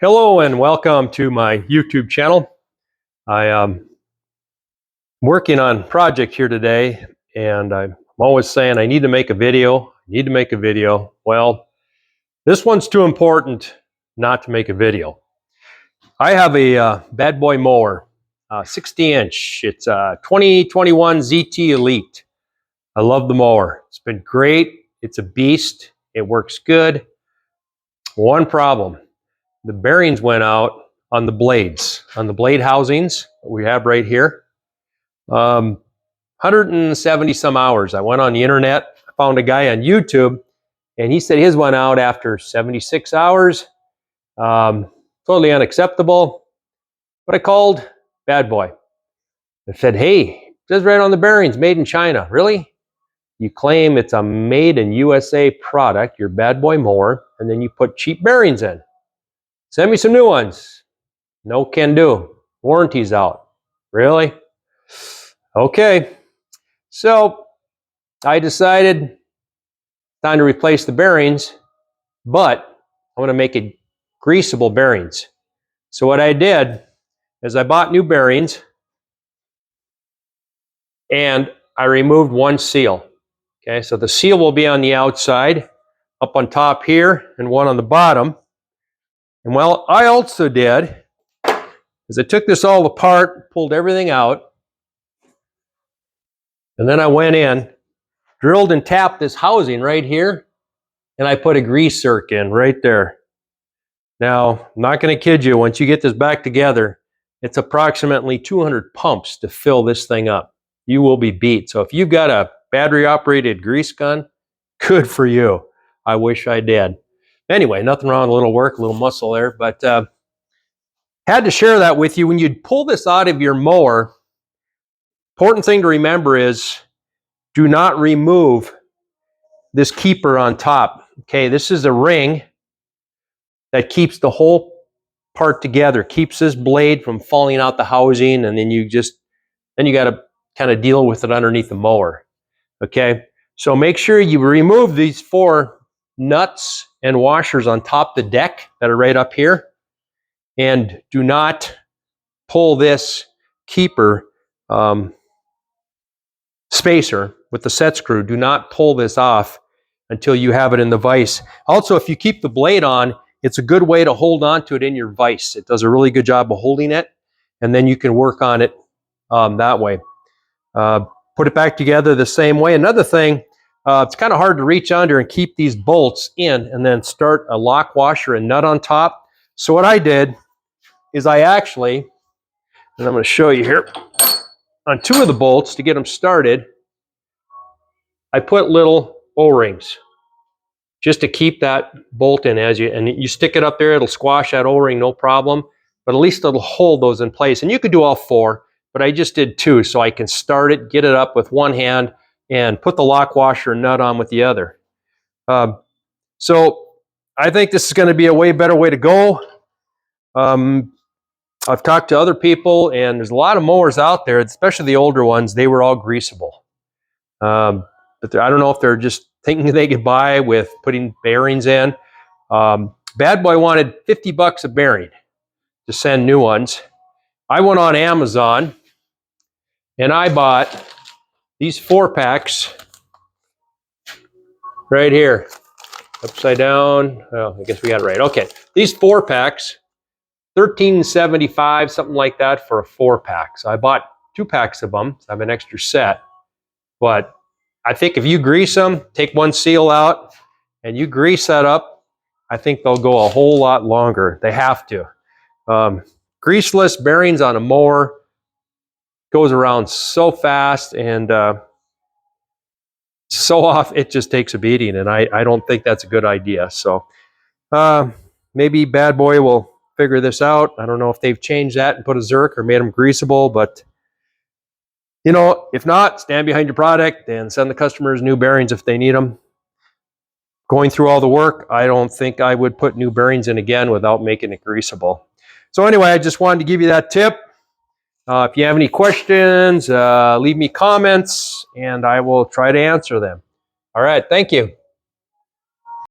Hello and welcome to my YouTube channel. I am working on a project here today, and I'm always saying I need to make a video. Well, this one's too important not to make a video. I have a bad boy mower, 60-inch. It's a 2021 ZT Elite. I love the mower. It's been great. It's a beast. It works good. One problem. The bearings went out on the blades, on the blade housings we have right here. 170 some hours. I went on the internet, found a guy on YouTube, and he said his went out after 76 hours. Totally unacceptable. But I called Bad Boy. I said, hey, it says right on the bearings, made in China. Really? You claim it's a made in USA product, your Bad Boy mower, and then you put cheap bearings in. Send me some new ones. No can do. Warranty's out. Really? Okay. So I decided time to replace the bearings, but I want to make it greasable bearings. So what I did is I bought new bearings and I removed one seal. Okay, so the seal will be on the outside, up on top here, and one on the bottom. And what I also did is I took this all apart, pulled everything out, and then I went in, drilled and tapped this housing right here, and I put a grease zerk in right there. Now, I'm not going to kid you, once you get this back together, it's approximately 200 pumps to fill this thing up. You will be beat. So if you've got a battery-operated grease gun, good for you. I wish I did. Anyway, nothing wrong with a little work, a little muscle there, but had to share that with you. When you pull this out of your mower, important thing to remember is do not remove this keeper on top. Okay, this is a ring that keeps the whole part together, keeps this blade from falling out the housing, and then you got to kind of deal with it underneath the mower. Okay, so make sure you remove these 4 nuts and washers on top the deck that are right up here, and do not pull this keeper spacer with the set screw. Do not pull this off until you have it in the vise. Also, if you keep the blade on, it's a good way to hold on to it in your vise. It does a really good job of holding it, and then you can work on it that way. Put it back together the same way. Another thing, it's kind of hard to reach under and keep these bolts in and then start a lock washer and nut on top. So what I did is I actually, and I'm going to show you here, on 2 of the bolts to get them started, I put little O-rings just to keep that bolt in and you stick it up there, it'll squash that O-ring, no problem, but at least it'll hold those in place. And you could do all 4, but I just did 2 so I can start it, get it up with one hand, and put the lock washer and nut on with the other. So I think this is going to be a way better way to go. I've talked to other people, and there's a lot of mowers out there, especially the older ones. They were all greasable. But I don't know if they're just thinking they could buy with putting bearings in. Bad Boy wanted $50 a bearing to send new ones. I went on Amazon, and I bought these 4 packs right here. Upside down. Oh, I guess we got it right. Okay. These 4 packs, $13.75, something like that for a 4-pack. So I bought 2 packs of them. So I have an extra set. But I think if you grease them, take one seal out, and you grease that up, I think they'll go a whole lot longer. They have to. Greaseless bearings on a mower goes around so fast and so off, it just takes a beating, and I don't think that's a good idea. So maybe Bad Boy will figure this out. I don't know if they've changed that and put a zerk or made them greasable, but you know, if not, stand behind your product and send the customers new bearings if they need them. Going through all the work, I don't think I would put new bearings in again without making it greasable. So anyway, I just wanted to give you that tip. If you have any questions, leave me comments and I will try to answer them. All right, thank you.